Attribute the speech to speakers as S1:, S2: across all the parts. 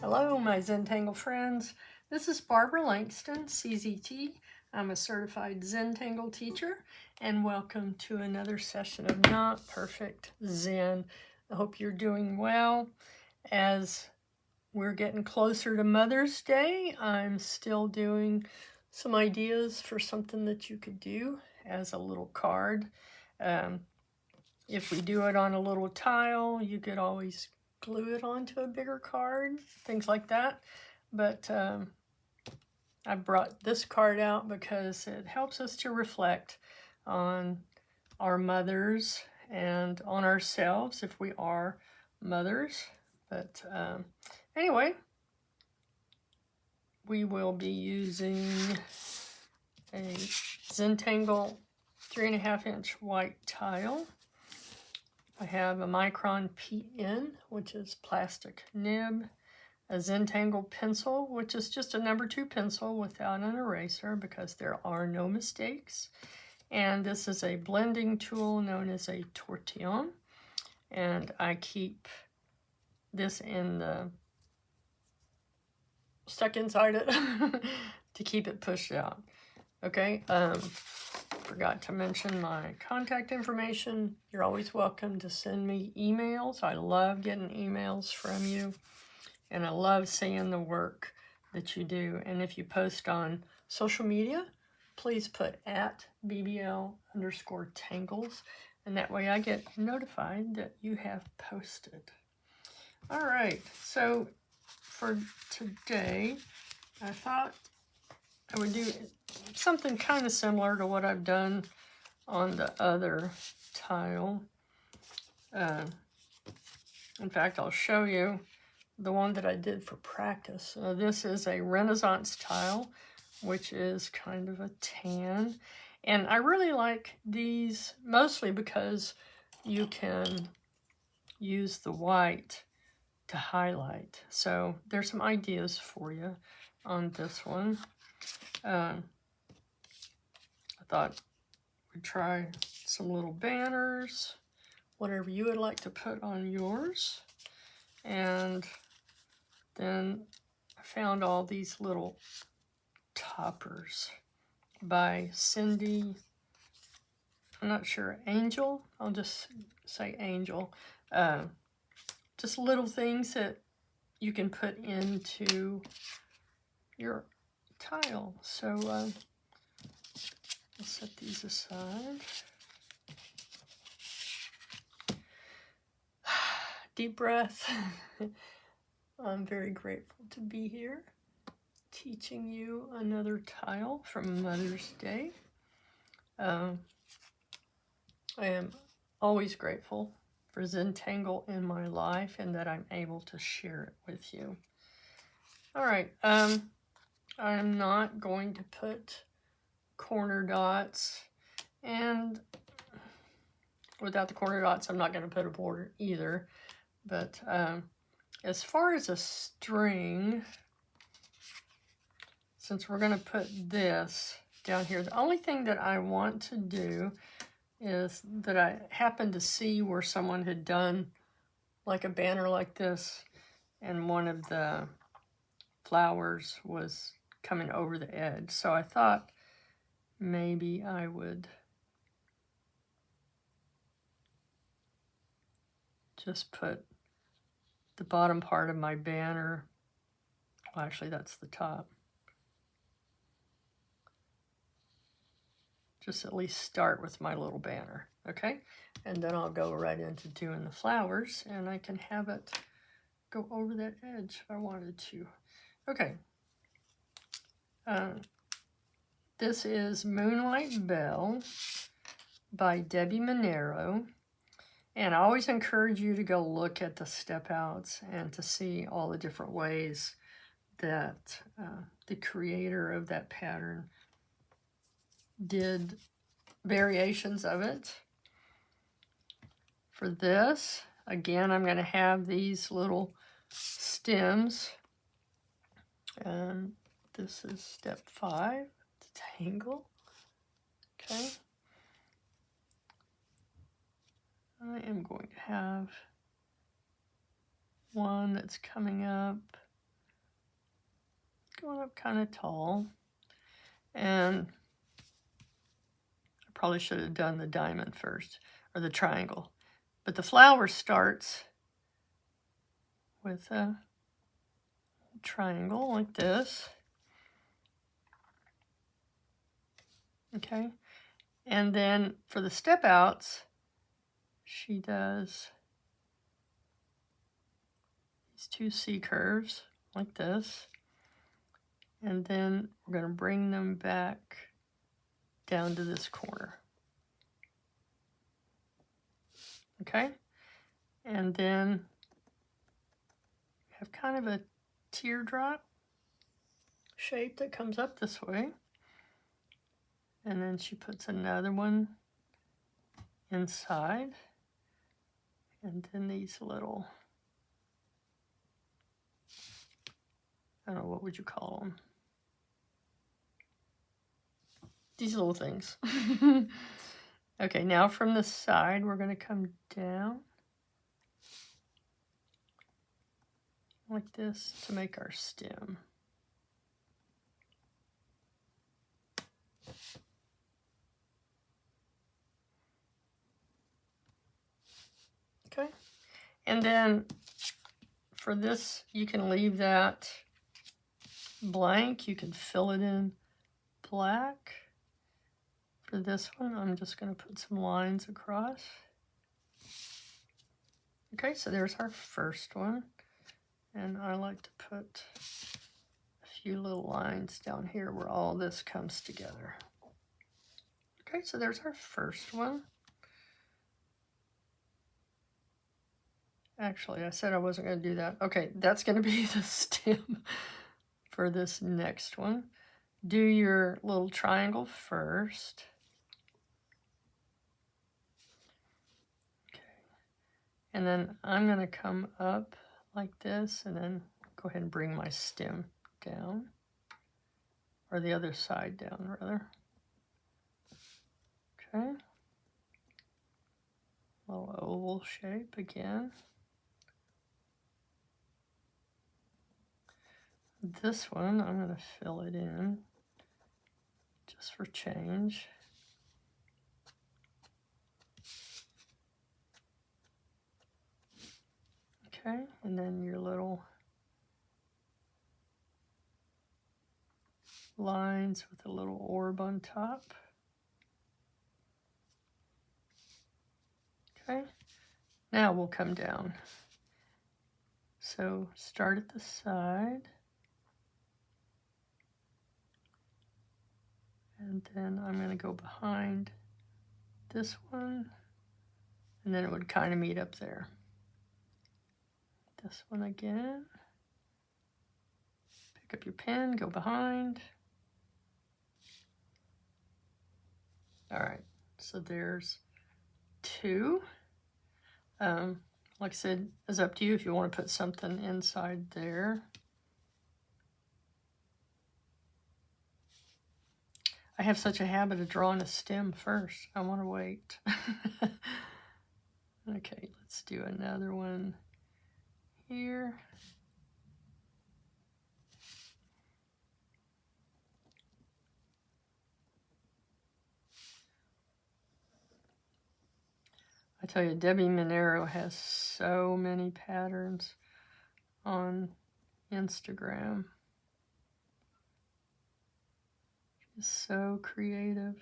S1: Hello, my Zentangle friends. This is Barbara Langston, CZT. I'm a Certified Zentangle Teacher, and welcome to another session of Not Perfect Zen. I hope you're doing well. As we're getting closer to Mother's Day, I'm still doing some ideas for something that you could do as a little card. If we do it on a little tile, you could always glue it onto a bigger card, things like that. But I brought this card out because it helps us to reflect on our mothers and on ourselves if we are mothers. But anyway, we will be using a Zentangle 3.5-inch white tile. I have a Micron PN, which is plastic nib, a Zentangle pencil, which is just a number 2 pencil without an eraser because there are no mistakes. And this is a blending tool known as a tortillion. And I keep this stuck inside it to keep it pushed out. Okay, forgot to mention my contact information. You're always welcome to send me emails. I love getting emails from you, and I love seeing the work that you do. And if you post on social media, please put at @BBL_tangles, and that way I get notified that you have posted. All right, so for today, I thought I would do something kind of similar to what I've done on the other tile. In fact, I'll show you the one that I did for practice. This is a Renaissance tile, which is kind of a tan. And I really like these mostly because you can use the white to highlight. So there's some ideas for you on this one. I thought we'd try some little banners, whatever you would like to put on yours. And then I found all these little toppers by Cindy, I'm not sure, Angiel? I'll just say Angiel. Just little things that you can put into your tile. So I'll set these aside. Deep breath. I'm very grateful to be here teaching you another tile from Mother's Day. I am always grateful for Zentangle in my life and that I'm able to share it with you. All right, I'm not going to put corner dots, and without the corner dots, I'm not going to put a border either. But as far as a string, since we're going to put this down here, the only thing that I want to do is that I happened to see where someone had done like a banner like this, and one of the flowers was coming over the edge. So I thought maybe I would just put the bottom part of my banner, well, actually that's the top, just at least start with my little banner, okay? And then I'll go right into doing the flowers, and I can have it go over that edge if I wanted to. Okay. This is Moonlight Bell by Debbi Minero. And I always encourage you to go look at the step outs and to see all the different ways that the creator of that pattern did variations of it. For this, again, I'm going to have these little stems. And this is step 5, to tangle. Okay. I am going to have one that's coming up going up kind of tall. And I probably should have done the diamond first, or the triangle. But the flower starts with a triangle like this. Okay. And then for the step outs, she does these two C curves like this. And then we're going to bring them back down to this corner. Okay? And then have kind of a teardrop shape that comes up this way. And then she puts another one inside. And then these little, I don't know, what would you call them? These little things. Okay, now from the side, we're going to come down like this to make our stem. Okay, and then for this, you can leave that blank. You can fill it in black. For this one, I'm just going to put some lines across. Okay, so there's our first one. And I like to put a few little lines down here where all this comes together. Okay, so there's our first one. Actually, I said I wasn't going to do that. Okay, that's going to be the stem for this next one. Do your little triangle first. And then I'm going to come up like this and then go ahead and bring my stem down. Or the other side down, rather. Okay. Little oval shape again. This one, I'm going to fill it in just for change. Okay, and then your little lines with a little orb on top. Okay, now we'll come down. So start at the side. And then I'm going to go behind this one. And then it would kind of meet up there. This one again. Pick up your pen, go behind. All right, so there's two. Like I said, it's up to you if you want to put something inside there. I have such a habit of drawing a stem first. I want to wait. Okay, let's do another one here. I tell you, Debbi Minero has so many patterns on Instagram. She's so creative.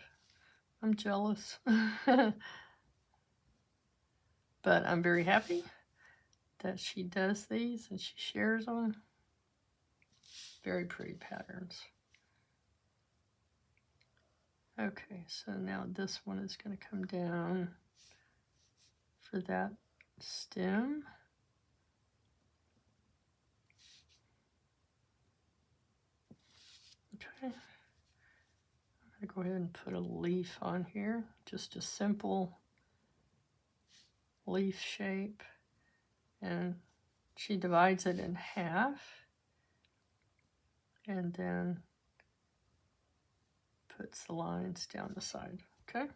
S1: I'm jealous. But I'm very happy that she does these and she shares them. Very pretty patterns. Okay, so now this one is going to come down for that stem. Okay, I'm going to go ahead and put a leaf on here, just a simple leaf shape, and she divides it in half and then puts the lines down the side. Okay,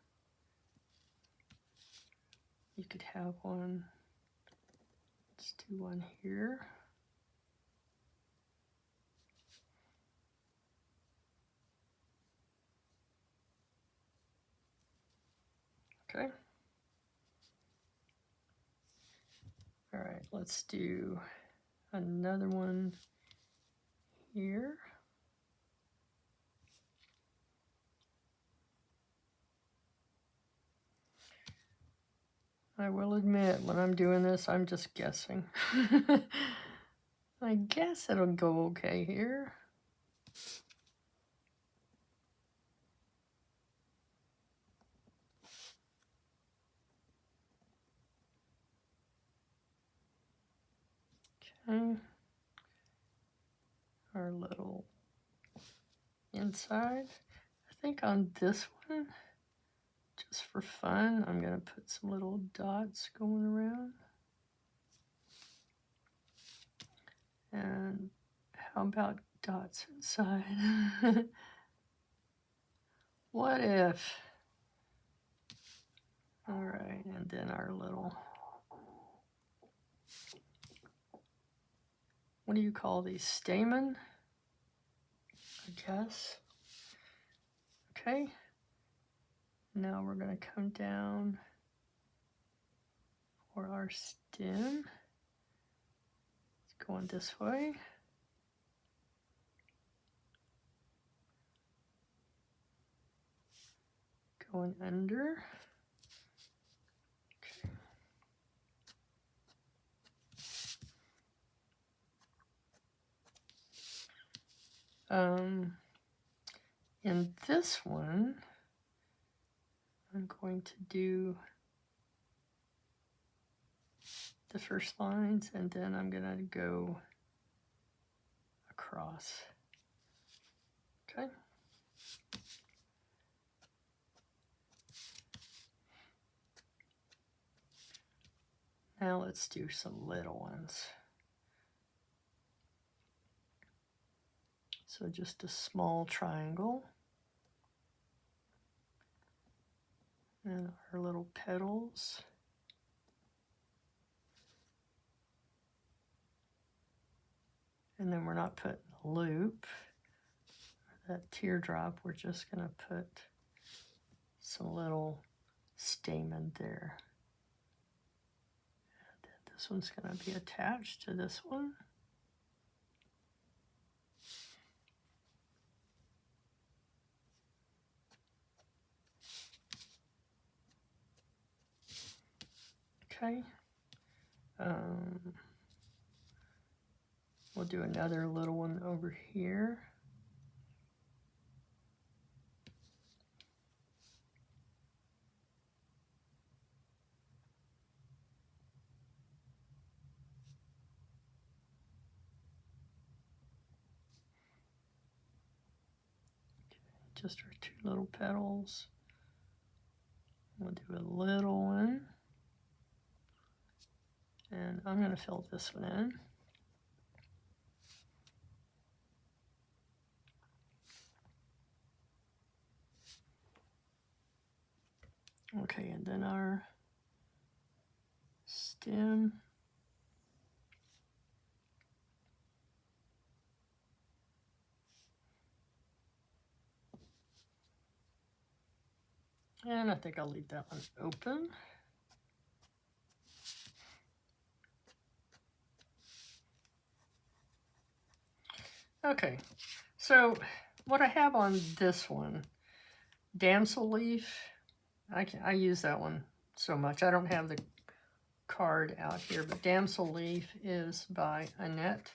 S1: you could have one. Let's do one here. Okay. All right, let's do another one here. I will admit, when I'm doing this, I'm just guessing. I guess it'll go okay here. Okay. Our little inside. I think on this one, just for fun, I'm going to put some little dots going around. And how about dots inside? What if? All right, and then our little, what do you call these? Stamen, I guess. Okay. Now we're going to come down for our stem. It's going this way. Going under. Okay. In this one, I'm going to do the first lines, and then I'm going to go across. Okay. Now let's do some little ones. So just a small triangle. And our little petals. And then we're not putting a loop, or that teardrop, we're just going to put some little stamen there. And then this one's going to be attached to this one. Okay. We'll do another little one over here. Okay, just our two little petals. We'll do a little one. And I'm going to fill this one in. Okay, and then our stem. And I think I'll leave that one open. Okay, so what I have on this one, Damsel leaf, I use that one so much. I don't have the card out here, but Damsel leaf is by Annett,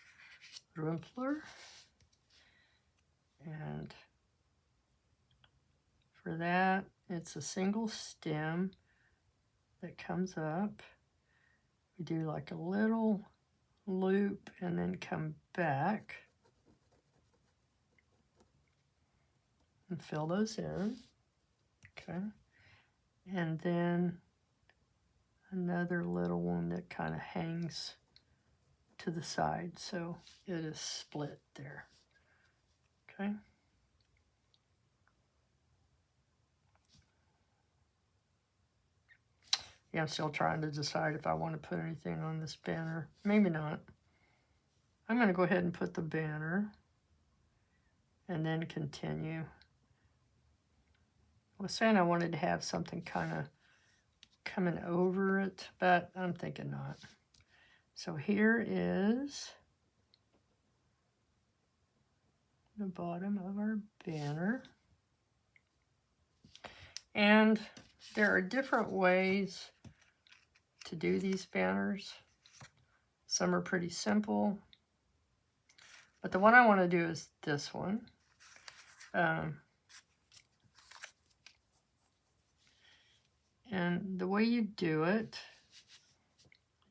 S1: Rumpler. And for that, it's a single stem that comes up. We do like a little loop and then come back and fill those in. Okay. And then another little one that kind of hangs to the side, so it is split there. Okay. Yeah, I'm still trying to decide if I want to put anything on this banner. Maybe not. I'm going to go ahead and put the banner and then continue. I was saying I wanted to have something kind of coming over it, but I'm thinking not. So here is the bottom of our banner. And there are different ways to do these banners. Some are pretty simple, but the one I want to do is this one. And the way you do it,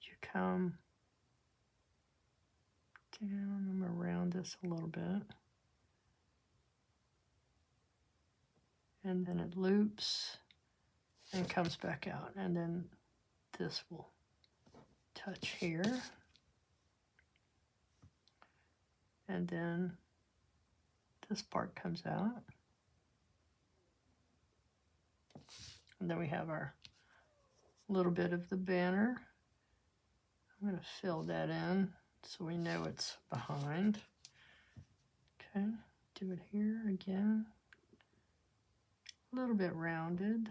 S1: you come down around this a little bit, and then it loops and comes back out, and then this will touch here, and then this part comes out, and then we have our little bit of the banner. I'm going to fill that in so we know it's behind. Okay, do it here again. A little bit rounded.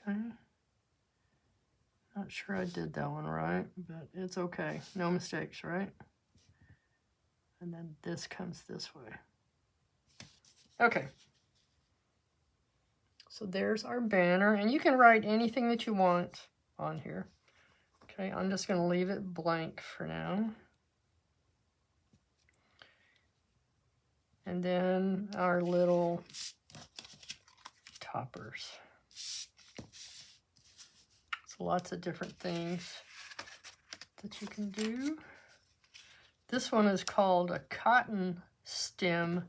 S1: Okay. Not sure I did that one right, but it's okay. No mistakes, right? And then this comes this way. Okay. So there's our banner, and you can write anything that you want on here. Okay, I'm just going to leave it blank for now. And then our little toppers. So lots of different things that you can do. This one is called a cotton stem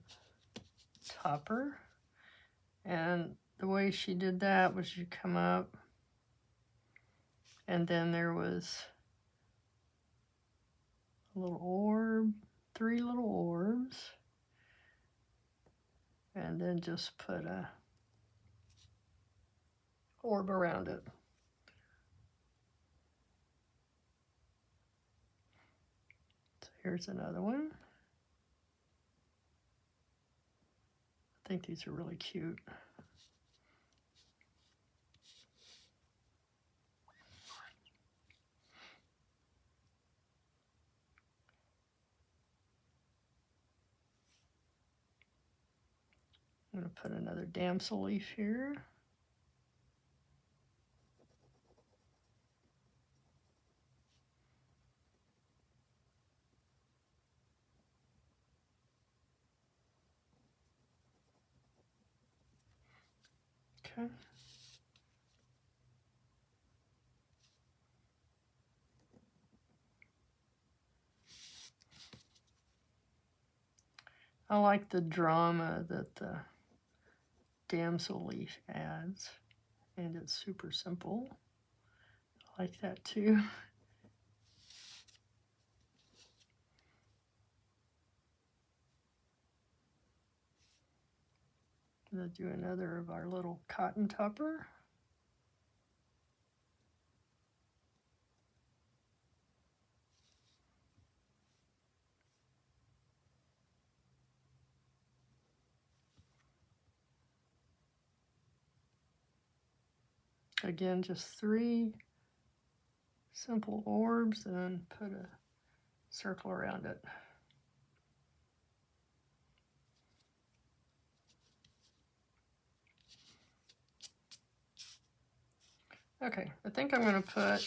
S1: topper. And the way she did that was you come up, and then there was a little orb, 3 little orbs, and then just put a orb around it. So here's another one. I think these are really cute. I'm going to put another damsel leaf here. Okay. I like the drama that the damsel leaf adds, and it's super simple. I like that too. I'm going to do another of our little cotton topper. Again, just 3 simple orbs, and then put a circle around it. Okay, I think I'm going to put,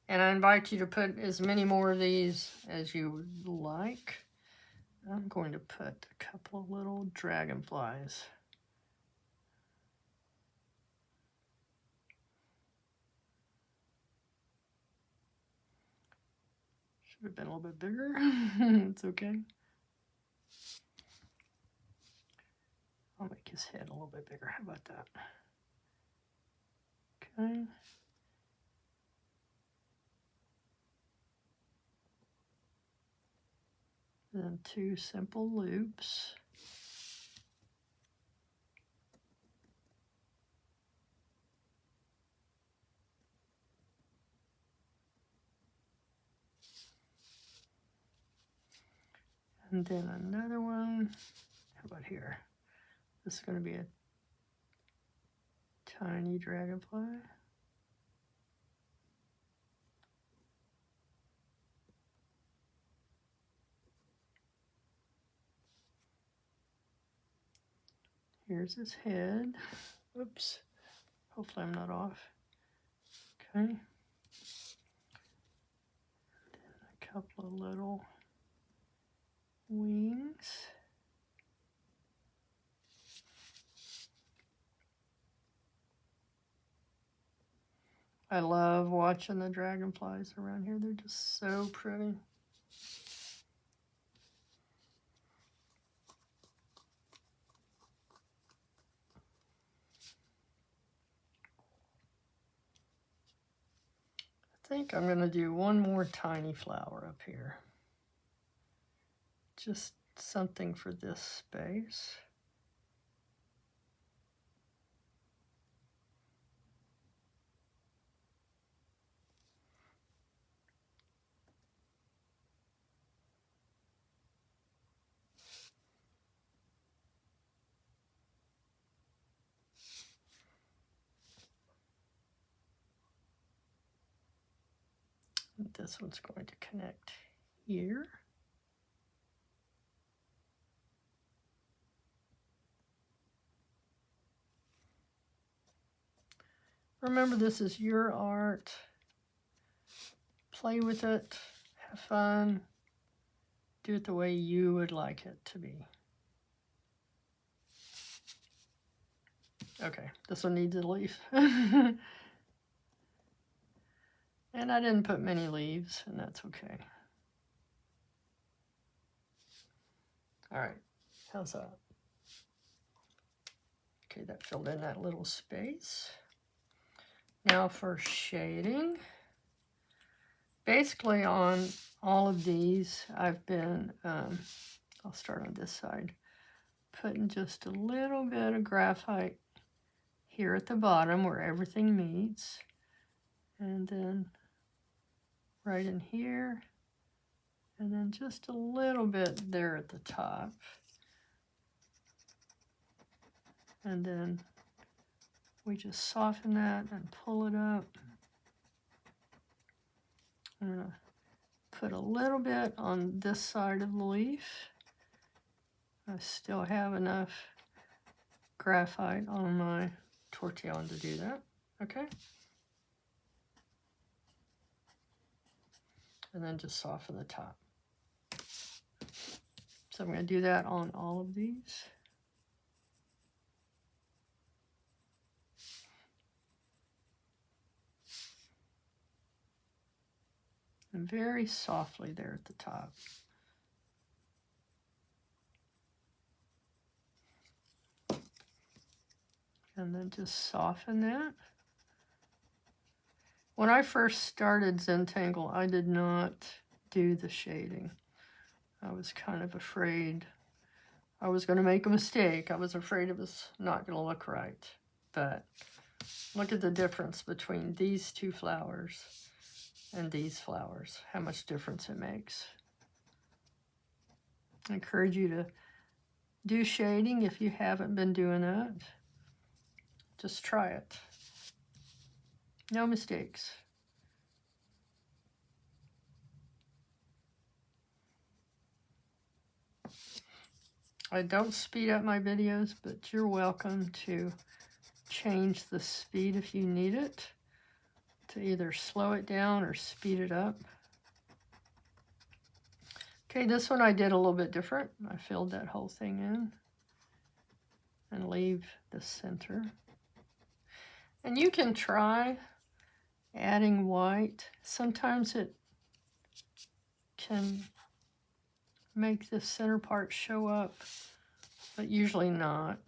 S1: and I invite you to put as many more of these as you would like. I'm going to put a couple of little dragonflies. Should have been a little bit bigger. It's okay. I'll make his head a little bit bigger. How about that? Okay. Then 2 simple loops. And then another one. How about here? This is going to be a tiny dragonfly. Here's his head. Oops. Hopefully I'm not off. Okay. Then a couple of little wings. I love watching the dragonflies around here. They're just so pretty. I think I'm going to do one more tiny flower up here. Just something for this space. This one's going to connect here. Remember, this is your art. Play with it, have fun, do it the way you would like it to be. Okay, this one needs a leaf. And I didn't put many leaves, and that's okay. All right, how's that? Okay, that filled in that little space. Now for shading. Basically on all of these, I've been, I'll start on this side, putting just a little bit of graphite here at the bottom where everything meets. And then right in here, and then just a little bit there at the top. And then we just soften that and pull it up. I'm going to put a little bit on this side of the leaf. I still have enough graphite on my tortillion to do that. Okay. And then just soften the top. So I'm going to do that on all of these. And very softly there at the top. And then just soften that. When I first started Zentangle, I did not do the shading. I was kind of afraid I was going to make a mistake. I was afraid it was not going to look right. But look at the difference between these two flowers and these flowers, how much difference it makes. I encourage you to do shading if you haven't been doing that. Just try it. No mistakes. I don't speed up my videos, but you're welcome to change the speed if you need it, to either slow it down or speed it up. Okay, this one I did a little bit different. I filled that whole thing in and leave the center. And you can try adding white. Sometimes it can make the center part show up, but usually not.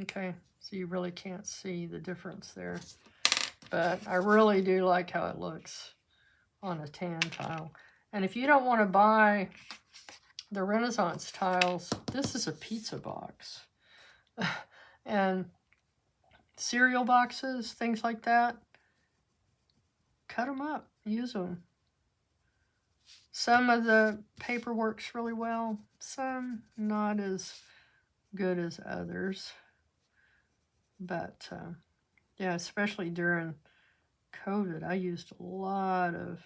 S1: Okay, so you really can't see the difference there. But I really do like how it looks on a tan tile. And if you don't want to buy the Renaissance tiles, this is a pizza box. And cereal boxes, things like that, cut them up, use them. Some of the paper works really well, some not as good as others. But yeah, especially during COVID, I used a lot of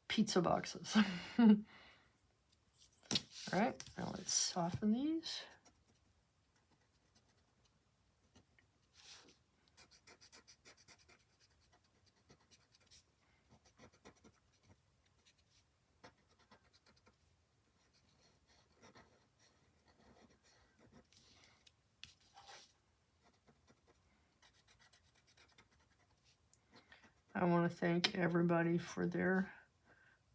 S1: pizza boxes. All right, now let's soften these. I want to thank everybody for their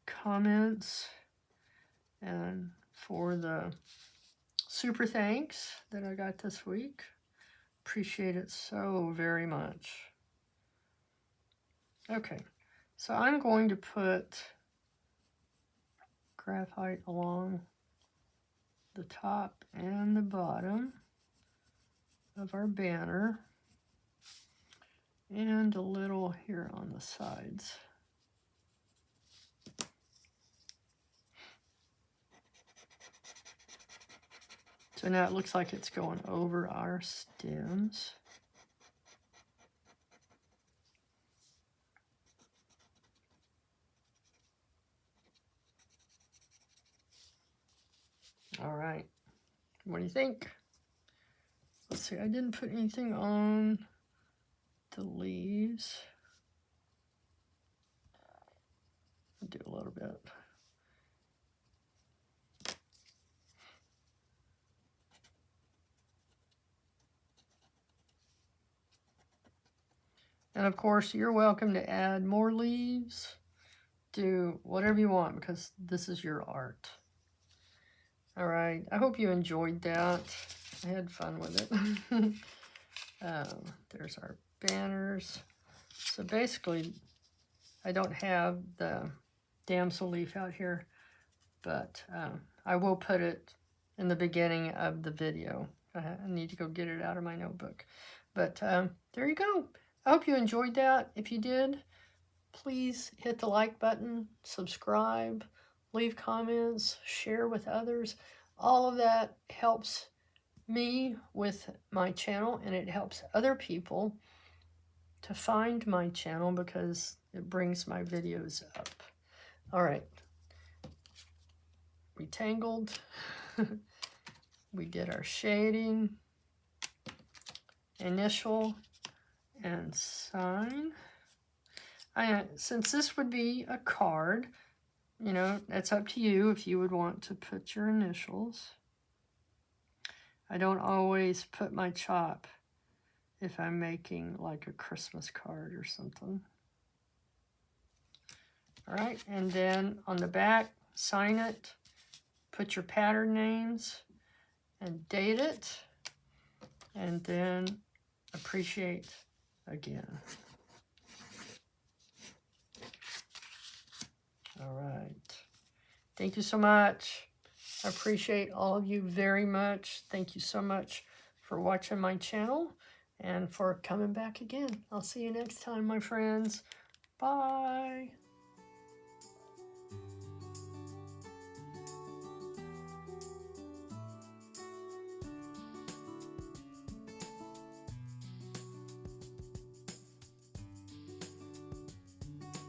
S1: comments and for the super thanks that I got this week. Appreciate it so very much. Okay, so I'm going to put graphite along the top and the bottom of our banner, and a little here on the sides. So now it looks like it's going over our stems. All right, what do you think? Let's see, I didn't put anything on the leaves. I'll do a little bit. And of course, you're welcome to add more leaves. Do whatever you want because this is your art. All right, I hope you enjoyed that. I had fun with it. There's our banners. So basically, I don't have the damsel leaf out here, but I will put it in the beginning of the video. I need to go get it out of my notebook. But there you go. I hope you enjoyed that. If you did, please hit the like button, subscribe, leave comments, share with others. All of that helps me with my channel, and it helps other people to find my channel because it brings my videos up. All right. We tangled. We did our shading, initial, and sign. Since this would be a card, you know, it's up to you if you would want to put your initials. I don't always put my chop if I'm making like a Christmas card or something. All right, and then on the back, sign it, put your pattern names, and date it, and then appreciate again. All right. Thank you so much. I appreciate all of you very much. Thank you so much for watching my channel and for coming back again. I'll see you next time, my friends. Bye.